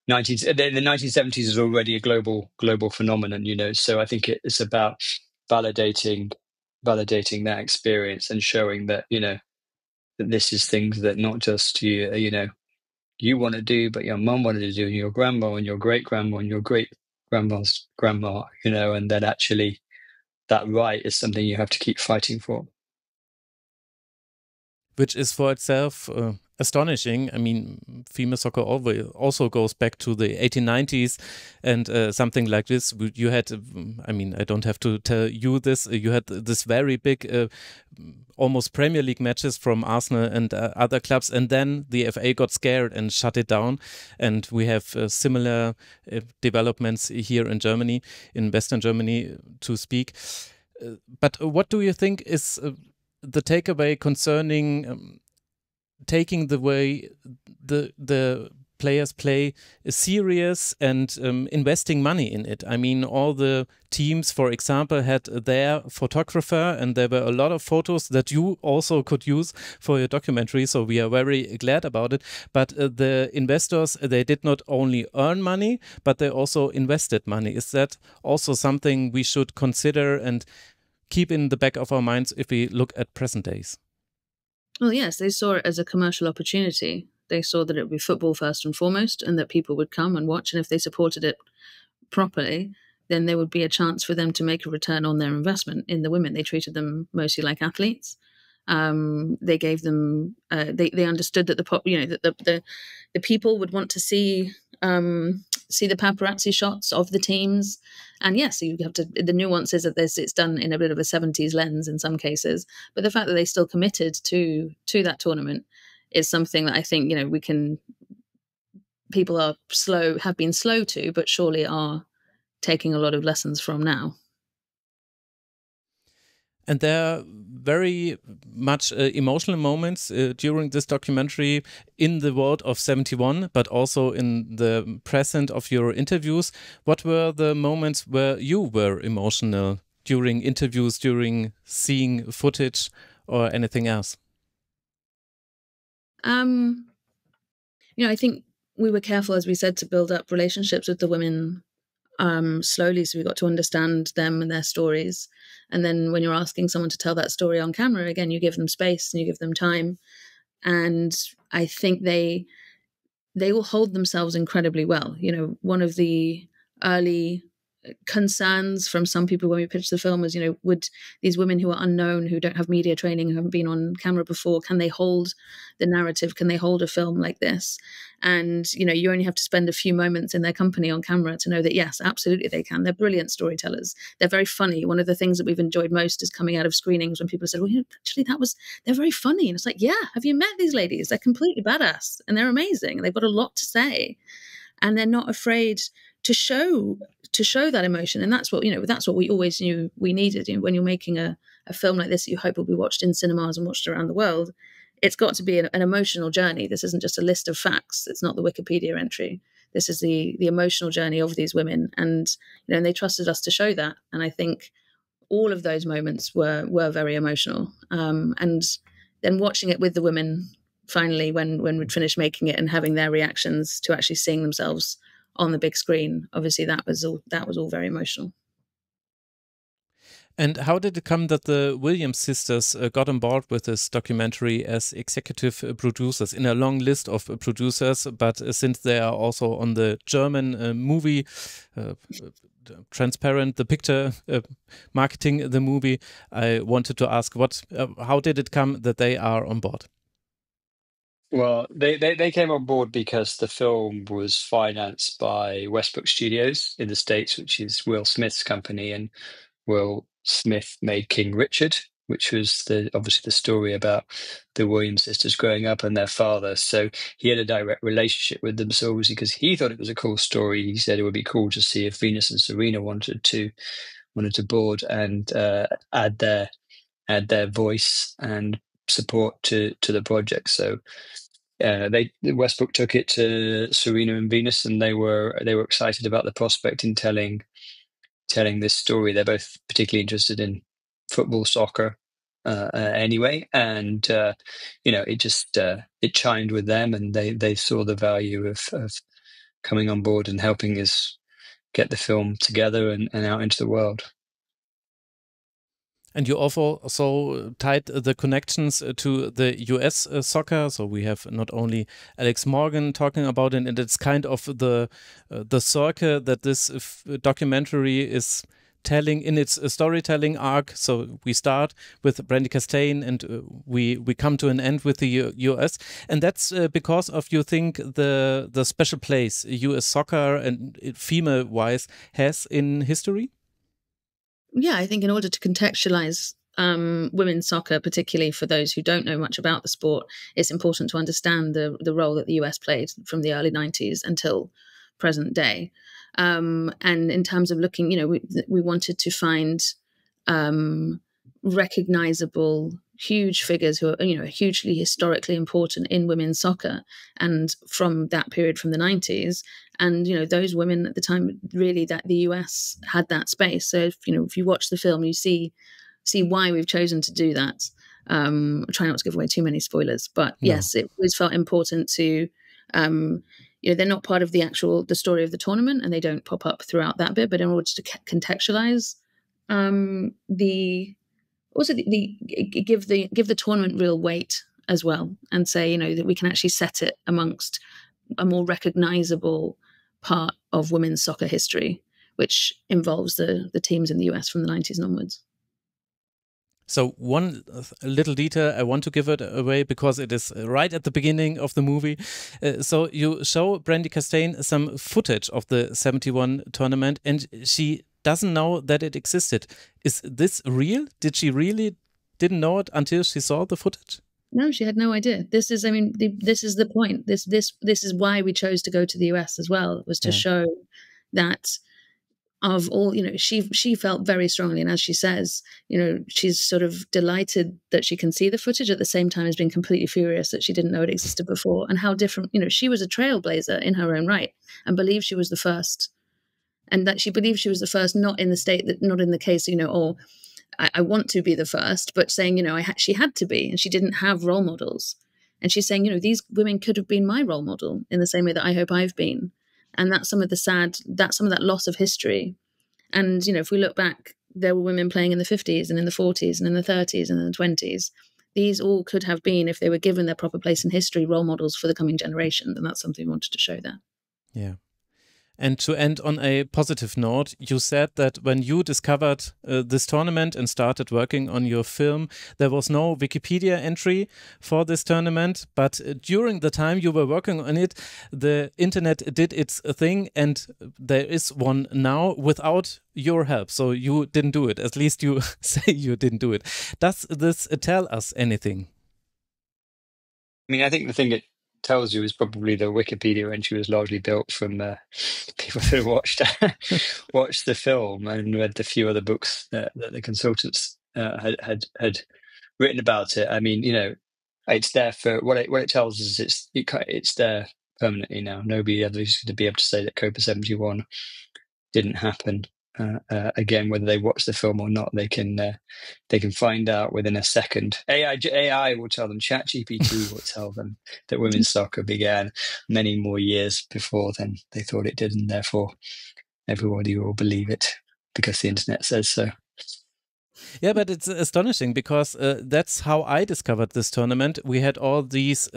1970s is already a global phenomenon, So I think it's about validating that experience and showing that, that this is things that not just you want to do, but your mum wanted to do, and your grandma and your great grandma and your great grandma's grandma, and that actually that right is something you have to keep fighting for. Which is for itself astonishing. I mean, female soccer also goes back to the 1890s and something like this. You had, I don't have to tell you this, you had this very big, almost Premier League matches from Arsenal and other clubs, and then the FA got scared and shut it down. And we have similar developments here in Germany, in Western Germany to speak. But what do you think is the takeaway concerning taking the way the players play is serious and investing money in it? I mean, all the teams, for example, had their photographer, and there were a lot of photos that you also could use for your documentary, so we are very glad about it. But the investors, they did not only earn money, but they also invested money. Is that also something we should consider and keep in the back of our minds if we look at present days? Well, yes, they saw it as a commercial opportunity. They saw that it would be football first and foremost, and that people would come and watch. And if they supported it properly, then there would be a chance for them to make a return on their investment in the women. They treated them mostly like athletes. They gave them. They understood that the people would want to see the paparazzi shots of the teams. And yes, you have to, the nuances of this, it's done in a bit of a 70s lens in some cases, but the fact that they still committed to that tournament is something that I think, people have been slow to, but surely are taking a lot of lessons from now. And there are very much emotional moments during this documentary in the world of 71, but also in the present of your interviews. What were the moments where you were emotional during interviews, during seeing footage or anything else? I think we were careful, as we said, to build up relationships with the women slowly, so we got to understand them and their stories. And then when you're asking someone to tell that story on camera, again, you give them space and you give them time. And I think they will hold themselves incredibly well. One of the early concerns from some people when we pitched the film was, would these women who are unknown, who don't have media training, who haven't been on camera before, can they hold the narrative? Can they hold a film like this? And, you only have to spend a few moments in their company on camera to know that, yes, absolutely they can. They're brilliant storytellers. They're very funny. One of the things that we've enjoyed most is coming out of screenings when people said, well, actually they're very funny. And it's like, yeah, have you met these ladies? They're completely badass and they're amazing. And they've got a lot to say. And they're not afraid to show that emotion. And that's what we always knew we needed. When you're making a film like this that you hope will be watched in cinemas and watched around the world, it's got to be an emotional journey. This isn't just a list of facts. It's not the Wikipedia entry. This is the emotional journey of these women, and and they trusted us to show that. And I think all of those moments were very emotional. And then watching it with the women finally when we'd finished making it and having their reactions to actually seeing themselves on the big screen, obviously that was all very emotional. And how did it come that the Williams sisters got on board with this documentary as executive producers in a long list of producers? But since they are also on the German movie, transparent, the picture, marketing the movie, I wanted to ask how did it come that they are on board? Well, they came on board because the film was financed by Westbrook Studios in the States, which is Will Smith's company, and Will Smith made King Richard, which was obviously the story about the Williams sisters growing up and their father. So he had a direct relationship with them. So obviously, because he thought it was a cool story, he said it would be cool to see if Venus and Serena wanted to board and add their voice and support to the project. So Westbrook took it to Serena and Venus, and they were excited about the prospect in telling this story. They're both particularly interested in football, soccer, anyway, and it chimed with them, and they saw the value of coming on board and helping us get the film together and out into the world. And you also tied the connections to the US soccer. So we have not only Alex Morgan talking about it, and it's kind of the circle that this documentary is telling in its storytelling arc. So we start with Brandi Chastain and we come to an end with the US. And that's because of, you think, the special place US soccer and female-wise has in history? Yeah, I think in order to contextualize women's soccer, particularly for those who don't know much about the sport, it's important to understand the role that the US played from the early 90s until present day. And in terms of looking, we wanted to find recognizable, huge figures who are, hugely historically important in women's soccer, and from that period, from the 90s. And, those women at the time, really, that the US had that space. So, if you watch the film, you see why we've chosen to do that. Try not to give away too many spoilers, but no. Yes, it always felt important to, they're not part of the story of the tournament, and they don't pop up throughout that bit. But in order to contextualize give the tournament real weight as well, and say, that we can actually set it amongst a more recognizable part of women's soccer history, which involves the teams in the US from the 90s and onwards. So one little detail, I want to give it away because it is right at the beginning of the movie. So you show Brandi Chastain some footage of the 71 tournament, and she doesn't know that it existed. Is this real? Did she really didn't know it until she saw the footage? No, she had no idea. This is the point. This is why we chose to go to the US as well. It was to show that of all, she felt very strongly. And as she says, she's sort of delighted that she can see the footage at the same time as being completely furious that she didn't know it existed before, and how different, she was a trailblazer in her own right and believed she was the first. And that she believed she was the first, not in the case, I want to be the first, but saying, she had to be, and she didn't have role models. And she's saying, these women could have been my role model in the same way that I hope I've been. And that's some of that loss of history. And, if we look back, there were women playing in the 50s and in the 40s and in the 30s and in the 20s. These all could have been, if they were given their proper place in history, role models for the coming generation. And that's something we wanted to show there. Yeah. And to end on a positive note, you said that when you discovered this tournament and started working on your film, there was no Wikipedia entry for this tournament. But during the time you were working on it, the internet did its thing, and there is one now without your help. So you didn't do it. At least you say you didn't do it. Does this tell us anything? I mean, I think the thing it tells you is probably the Wikipedia entry was largely built from people who watched the film and read the few other books that the consultants had written about it. I mean, it's there for what it tells us. It's there permanently now. Nobody ever is going to be able to say that Copa 71 didn't happen again. Whether they watch the film or not, they can find out within a second. AI will tell them. ChatGPT will tell them that women's soccer began many more years before than they thought it did, and therefore everybody will believe it because the internet says so. Yeah, but it's astonishing because that's how I discovered this tournament. We had all these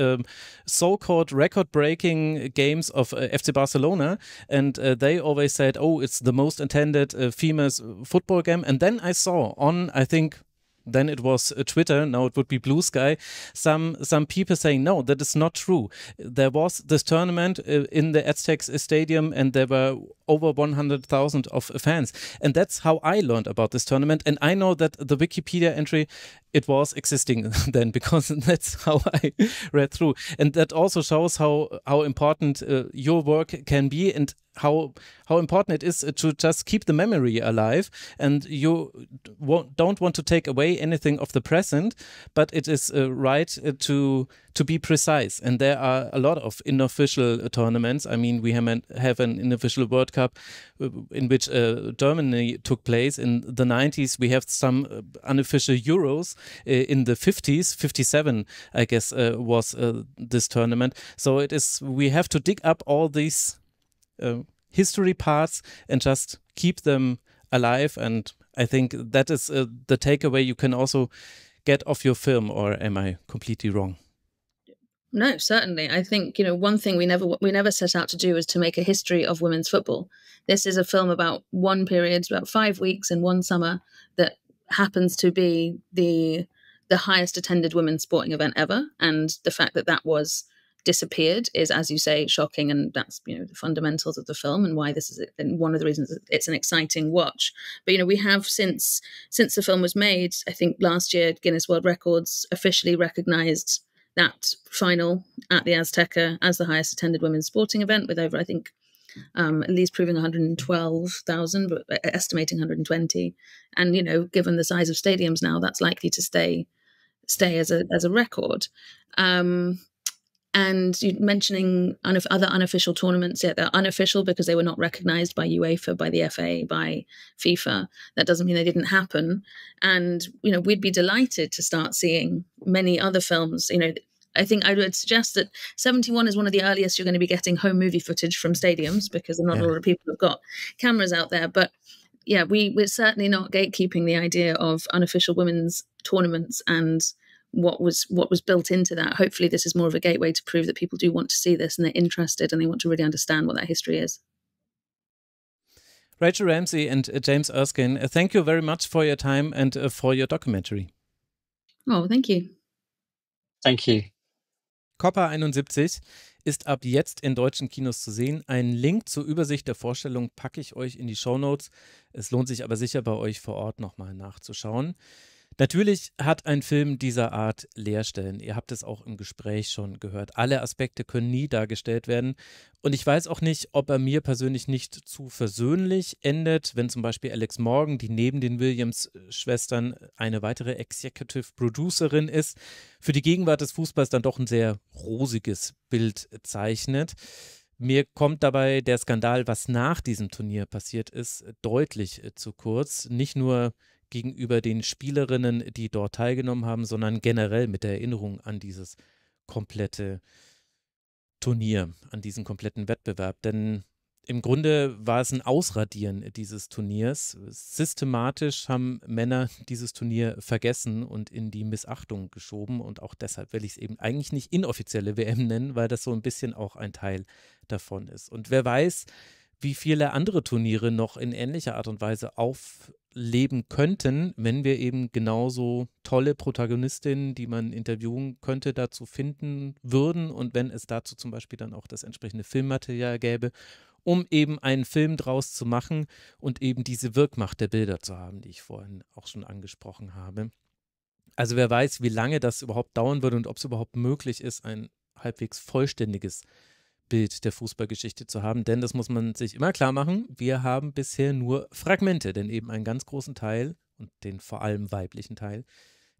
so-called record-breaking games of FC Barcelona, and they always said, oh, it's the most attended females football game. And then I saw on, I think, then it was Twitter, now it would be Blue Sky, some people saying, no, that is not true. There was this tournament in the Atzekenstadion and there were over 100,000 of fans. And that's how I learned about this tournament. And I know that the Wikipedia entry, it was existing then, because that's how I read through. And that also shows how important your work can be, and how important it is to just keep the memory alive. And you don't want to take away anything of the present, but it is right to be precise. And there are a lot of unofficial tournaments. I mean, we have an unofficial World Cup in which Germany took place in the 90s. We have some unofficial Euros in the 50s. 57, I guess, was this tournament. So we have to dig up all these history parts and just keep them alive. And I think that is the takeaway you can also get off your film. Or am I completely wrong? No, certainly. I think, one thing we never set out to do is to make a history of women's football. This is a film about one period, about 5 weeks in one summer, that happens to be the highest attended women's sporting event ever. And the fact that was disappeared is, as you say, shocking. And that's, the fundamentals of the film and why this is one of the reasons it's an exciting watch. But, we have since the film was made, I think last year, Guinness World Records officially recognized that final at the Azteca as the highest attended women's sporting event, with over, I think, at least proving 112,000, but estimating 120. And, given the size of stadiums now, that's likely to stay as a record. And you mentioning other unofficial tournaments, yeah, they're unofficial because they were not recognized by UEFA, by the FA, by FIFA. That doesn't mean they didn't happen. And, we'd be delighted to start seeing many other films. I think I would suggest that 71 is one of the earliest you're going to be getting home movie footage from stadiums, because not a lot of people have got cameras out there. But yeah, we're certainly not gatekeeping the idea of unofficial women's tournaments and what was built into that. Hopefully this is more of a gateway to prove that people do want to see this and they're interested and they want to really understand what that history is. Rachel Ramsay and James Erskine, thank you very much for your time and for your documentary. Oh, thank you. Thank you. Copa 71 ist ab jetzt in deutschen Kinos zu sehen. Einen Link zur Übersicht der Vorstellung packe ich euch in die Shownotes. Es lohnt sich aber sicher bei euch vor Ort nochmal nachzuschauen. Natürlich hat ein Film dieser Art Leerstellen. Ihr habt es auch im Gespräch schon gehört. Alle Aspekte können nie dargestellt werden. Und ich weiß auch nicht, ob er mir persönlich nicht zu versöhnlich endet, wenn zum Beispiel Alex Morgan, die neben den Williams-Schwestern eine weitere Executive Producerin ist, für die Gegenwart des Fußballs dann doch ein sehr rosiges Bild zeichnet. Mir kommt dabei der Skandal, was nach diesem Turnier passiert ist, deutlich zu kurz. Nicht nur gegenüber den Spielerinnen, die dort teilgenommen haben, sondern generell mit der Erinnerung an dieses komplette Turnier, an diesen kompletten Wettbewerb. Denn im Grunde war es ein Ausradieren dieses Turniers. Systematisch haben Männer dieses Turnier vergessen und in die Missachtung geschoben. Und auch deshalb will ich es eben eigentlich nicht inoffizielle WM nennen, weil das so ein bisschen auch ein Teil davon ist. Und wer weiß, wie viele andere Turniere noch in ähnlicher Art und Weise aufleben könnten, wenn wir eben genauso tolle Protagonistinnen, die man interviewen könnte, dazu finden würden und wenn es dazu zum Beispiel dann auch das entsprechende Filmmaterial gäbe, um eben einen Film draus zu machen und eben diese Wirkmacht der Bilder zu haben, die ich vorhin auch schon angesprochen habe. Also wer weiß, wie lange das überhaupt dauern würde und ob es überhaupt möglich ist, ein halbwegs vollständiges Bild der Fußballgeschichte zu haben, denn das muss man sich immer klar machen, wir haben bisher nur Fragmente, denn eben einen ganz großen Teil und den vor allem weiblichen Teil,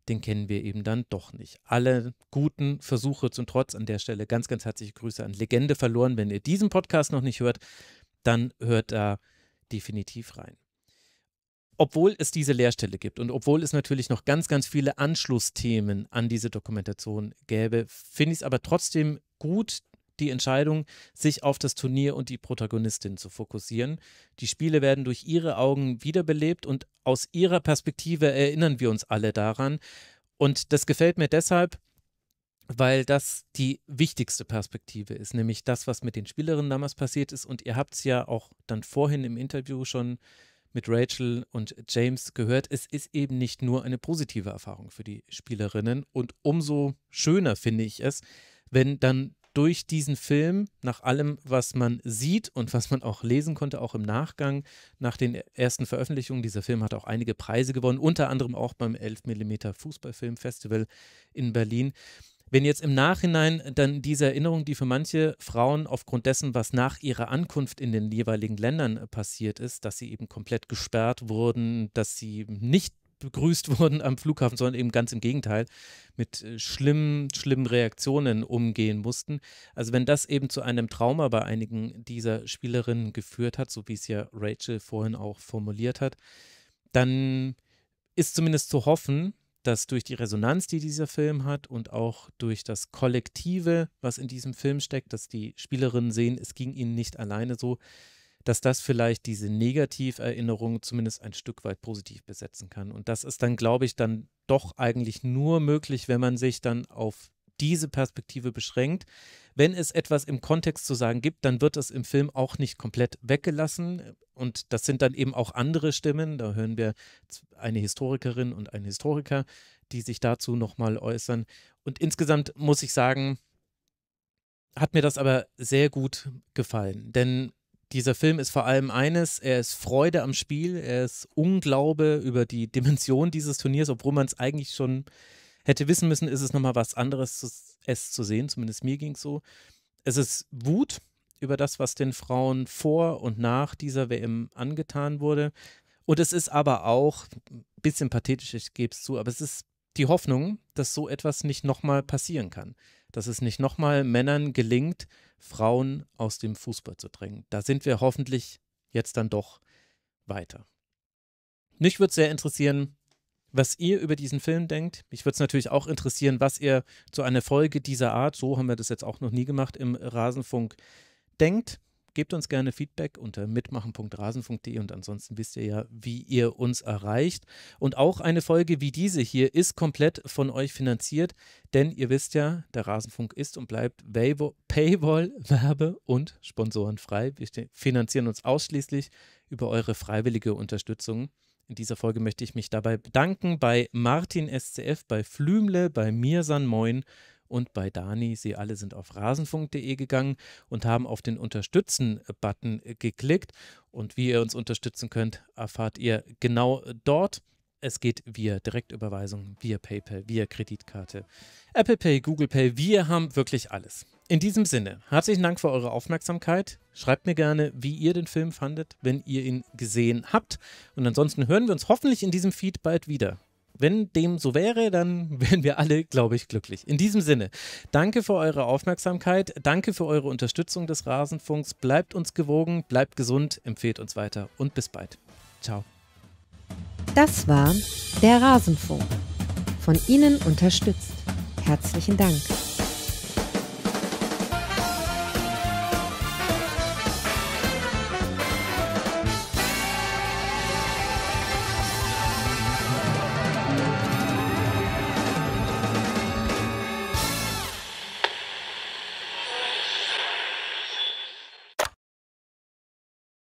den kennen wir eben dann doch nicht. Alle guten Versuche zum Trotz an der Stelle ganz, ganz herzliche Grüße an Legende verloren. Wenn ihr diesen Podcast noch nicht hört, dann hört da definitiv rein. Obwohl es diese Leerstelle gibt und obwohl es natürlich noch ganz, ganz viele Anschlussthemen an diese Dokumentation gäbe, finde ich es aber trotzdem gut, die Entscheidung, sich auf das Turnier und die Protagonistin zu fokussieren. Die Spiele werden durch ihre Augen wiederbelebt und aus ihrer Perspektive erinnern wir uns alle daran. Und das gefällt mir deshalb, weil das die wichtigste Perspektive ist, nämlich das, was mit den Spielerinnen damals passiert ist. Und ihr habt es ja auch dann vorhin im Interview schon mit Rachel und James gehört, es ist eben nicht nur eine positive Erfahrung für die Spielerinnen. Und umso schöner finde ich es, wenn dann durch diesen Film, nach allem, was man sieht und was man auch lesen konnte, auch im Nachgang, nach den ersten Veröffentlichungen, dieser Film hat auch einige Preise gewonnen, unter anderem auch beim 11mm Fußballfilmfestival in Berlin. Wenn jetzt im Nachhinein dann diese Erinnerung, die für manche Frauen aufgrund dessen, was nach ihrer Ankunft in den jeweiligen Ländern passiert ist, dass sie eben komplett gesperrt wurden, dass sie nicht begrüßt wurden am Flughafen, sondern eben ganz im Gegenteil mit schlimmen Reaktionen umgehen mussten. Also wenn das eben zu einem Trauma bei einigen dieser Spielerinnen geführt hat, so wie es ja Rachel vorhin auch formuliert hat, dann ist zumindest zu hoffen, dass durch die Resonanz, die dieser Film hat und auch durch das Kollektive, was in diesem Film steckt, dass die Spielerinnen sehen, es ging ihnen nicht alleine so, dass das vielleicht diese Negativerinnerung zumindest ein Stück weit positiv besetzen kann. Und das ist dann, glaube ich, dann doch eigentlich nur möglich, wenn man sich dann auf diese Perspektive beschränkt. Wenn es etwas im Kontext zu sagen gibt, dann wird es im Film auch nicht komplett weggelassen. Und das sind dann eben auch andere Stimmen. Da hören wir eine Historikerin und einen Historiker, die sich dazu nochmal äußern. Und insgesamt muss ich sagen, hat mir das aber sehr gut gefallen. Denn dieser Film ist vor allem eines, er ist Freude am Spiel, er ist Unglaube über die Dimension dieses Turniers, obwohl man es eigentlich schon hätte wissen müssen, ist es nochmal was anderes, es zu sehen, zumindest mir ging es so. Es ist Wut über das, was den Frauen vor und nach dieser WM angetan wurde. Und es ist aber auch, ein bisschen pathetisch, ich gebe es zu, aber es ist die Hoffnung, dass so etwas nicht nochmal passieren kann. Dass es nicht nochmal Männern gelingt, Frauen aus dem Fußball zu drängen. Da sind wir hoffentlich jetzt dann doch weiter. Mich würde sehr interessieren, was ihr über diesen Film denkt. Mich würde es natürlich auch interessieren, was ihr zu einer Folge dieser Art, so haben wir das jetzt auch noch nie gemacht, im Rasenfunk denkt. Gebt uns gerne Feedback unter mitmachen.rasenfunk.de und ansonsten wisst ihr ja, wie ihr uns erreicht. Und auch eine Folge wie diese hier ist komplett von euch finanziert, denn ihr wisst ja, der Rasenfunk ist und bleibt Paywall, Werbe- und sponsorenfrei. Wir finanzieren uns ausschließlich über eure freiwillige Unterstützung. In dieser Folge möchte ich mich dabei bedanken bei MartinSCF, bei Flümle, bei Mirsan Moin und bei Dani. Sie alle sind auf rasenfunk.de gegangen und haben auf den Unterstützen-Button geklickt. Und wie ihr uns unterstützen könnt, erfahrt ihr genau dort. Es geht via Direktüberweisung, via PayPal, via Kreditkarte, Apple Pay, Google Pay. Wir haben wirklich alles. In diesem Sinne, herzlichen Dank für eure Aufmerksamkeit. Schreibt mir gerne, wie ihr den Film fandet, wenn ihr ihn gesehen habt. Und ansonsten hören wir uns hoffentlich in diesem Feed bald wieder. Wenn dem so wäre, dann wären wir alle, glaube ich, glücklich. In diesem Sinne, danke für eure Aufmerksamkeit, danke für eure Unterstützung des Rasenfunks. Bleibt uns gewogen, bleibt gesund, empfehlt uns weiter und bis bald. Ciao. Das war der Rasenfunk. Von Ihnen unterstützt. Herzlichen Dank.